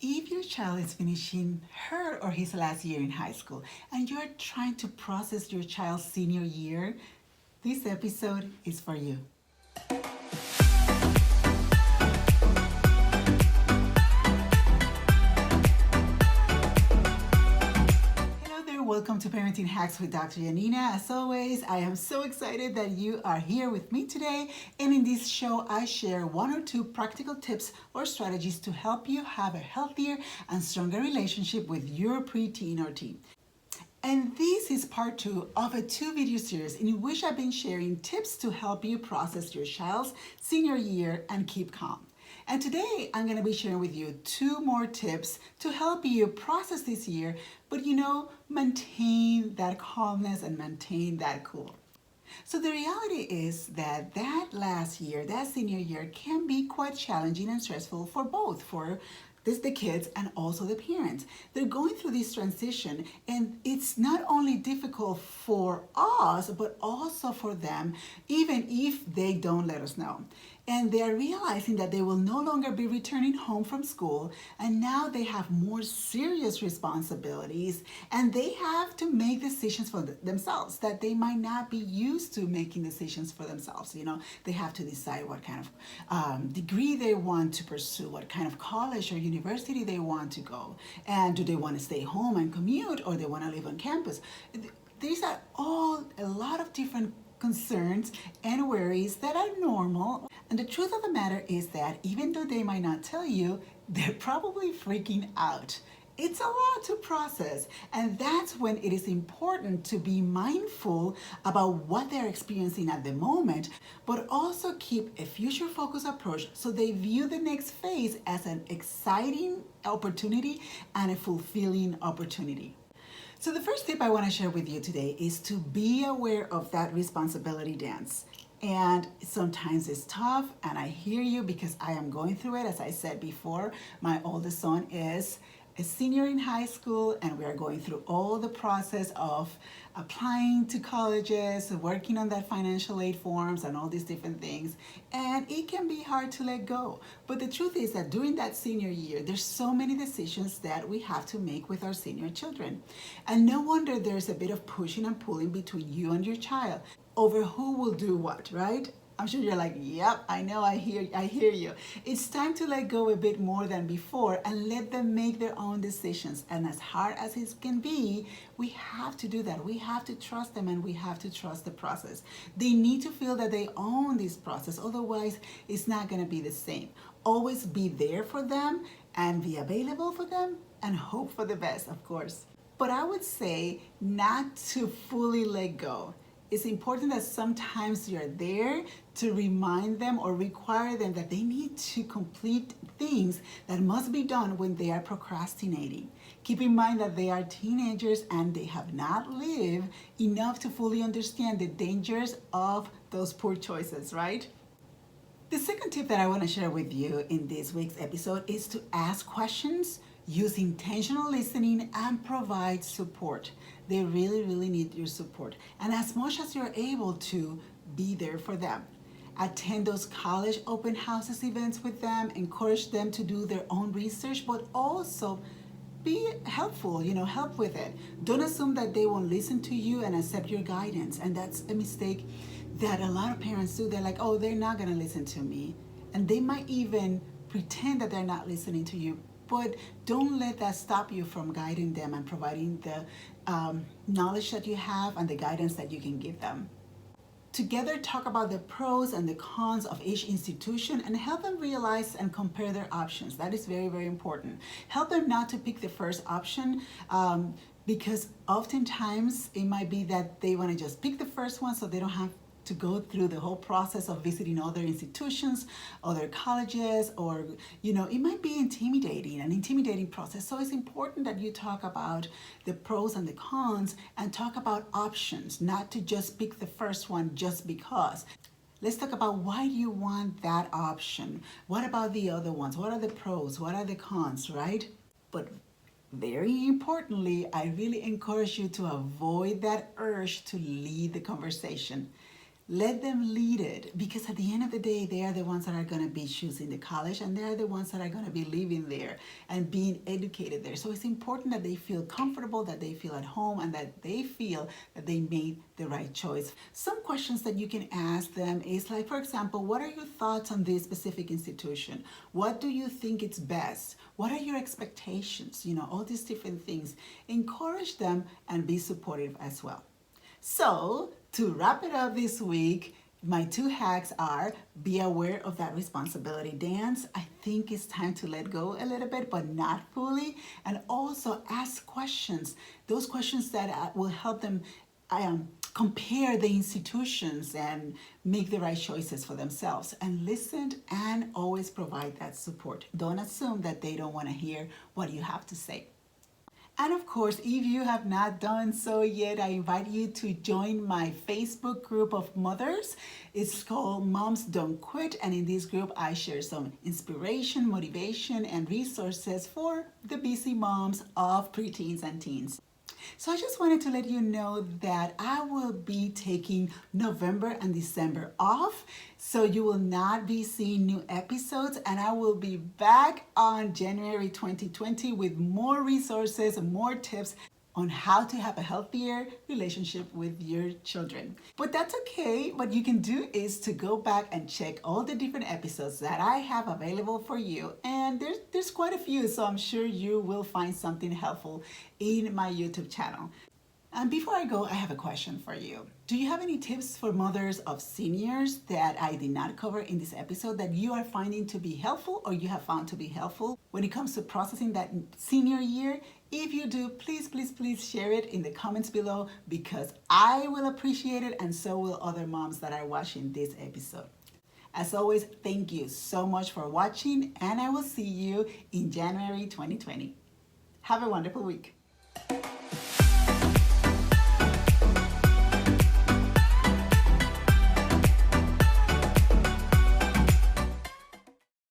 If your child is finishing her or his last year in high school and you're trying to process your child's senior year, this episode is for you. Hello there, welcome to Parenting Hacks with Dr. Yanina. As always, I am so excited that you are here with me today. And in this show, I share one or two practical tips or strategies to help you have a healthier and stronger relationship with your preteen or teen. And this is part two of a two-video series in which I've been sharing tips to help you process your child's senior year and keep calm. And today I'm going to be sharing with you two more tips to help you process this year, but maintain that calmness and maintain that cool. So the reality is that last year, that senior year can be quite challenging and stressful for both, for the kids and also the parents. They're going through this transition and it's not only difficult for us, but also for them, even if they don't let us know. And they're realizing that they will no longer be returning home from school, and now they have more serious responsibilities, and they have to make decisions for themselves that they might not be used to making decisions for themselves. They have to decide what kind of degree they want to pursue, what kind of college or university they want to go, and do they want to stay home and commute, or they want to live on campus. These are all a lot of different concerns and worries that are normal. And the truth of the matter is that even though they might not tell you, they're probably freaking out. It's a lot to process, and that's when it is important to be mindful about what they're experiencing at the moment, but also keep a future-focused approach so they view the next phase as an exciting opportunity and a fulfilling opportunity. So the first tip I want to share with you today is to be aware of that responsibility dance. And sometimes it's tough, and I hear you because I am going through it. As I said before, my oldest son is a senior in high school, and we are going through all the process of applying to colleges, working on that financial aid forms and all these different things. And it can be hard to let go. But the truth is that during that senior year, there's so many decisions that we have to make with our senior children. And no wonder there's a bit of pushing and pulling between you and your child over who will do what, right? I'm sure you're like, yep, I know, I hear you. It's time to let go a bit more than before and let them make their own decisions. And as hard as it can be, we have to do that. We have to trust them, and we have to trust the process. They need to feel that they own this process. Otherwise, it's not going to be the same. Always be there for them and be available for them and hope for the best, of course. But I would say not to fully let go. It's important that sometimes you're there to remind them or require them that they need to complete things that must be done when they are procrastinating. Keep in mind that they are teenagers and they have not lived enough to fully understand the dangers of those poor choices, right? The second tip that I want to share with you in this week's episode is to ask questions, use intentional listening, and provide support. They really, really need your support. And as much as you're able to, be there for them. Attend those college open houses events with them, encourage them to do their own research, but also be helpful, help with it. Don't assume that they won't listen to you and accept your guidance. And that's a mistake that a lot of parents do. They're like, oh, they're not going to listen to me. And they might even pretend that they're not listening to you. But don't let that stop you from guiding them and providing the knowledge that you have and the guidance that you can give them. Together, talk about the pros and the cons of each institution and help them realize and compare their options. That is very, very important. Help them not to pick the first option because oftentimes it might be that they want to just pick the first one so they don't have to go through the whole process of visiting other institutions, other colleges, or, it might be an intimidating process. So it's important that you talk about the pros and the cons and talk about options, not to just pick the first one just because. Let's talk about why you want that option. What about the other ones? What are the pros? What are the cons, right? But very importantly, I really encourage you to avoid that urge to lead the conversation. Let them lead it, because at the end of the day, they are the ones that are going to be choosing the college, and they are the ones that are going to be living there and being educated there. So it's important that they feel comfortable, that they feel at home, and that they feel that they made the right choice. Some questions that you can ask them is like, for example, what are your thoughts on this specific institution? What do you think is best? What are your expectations? All these different things. Encourage them and be supportive as well. So, to wrap it up this week, my 2 hacks are: be aware of that responsibility dance. I think it's time to let go a little bit, but not fully. And also ask questions, those questions that will help them compare the institutions and make the right choices for themselves. And listen and always provide that support. Don't assume that they don't want to hear what you have to say. And of course, if you have not done so yet, I invite you to join my Facebook group of mothers. It's called Moms Don't Quit. And in this group, I share some inspiration, motivation, and resources for the busy moms of preteens and teens. So I just wanted to let you know that I will be taking November and December off. So you will not be seeing new episodes, and I will be back on January 2020 with more resources and more tips on how to have a healthier relationship with your children. But that's okay. What you can do is to go back and check all the different episodes that I have available for you. And there's quite a few, so I'm sure you will find something helpful in my YouTube channel. And before I go, I have a question for you. Do you have any tips for mothers of seniors that I did not cover in this episode that you are finding to be helpful, or you have found to be helpful when it comes to processing that senior year? If you do, please, please, please share it in the comments below, because I will appreciate it, and so will other moms that are watching this episode. As always, thank you so much for watching, and I will see you in January 2020. Have a wonderful week.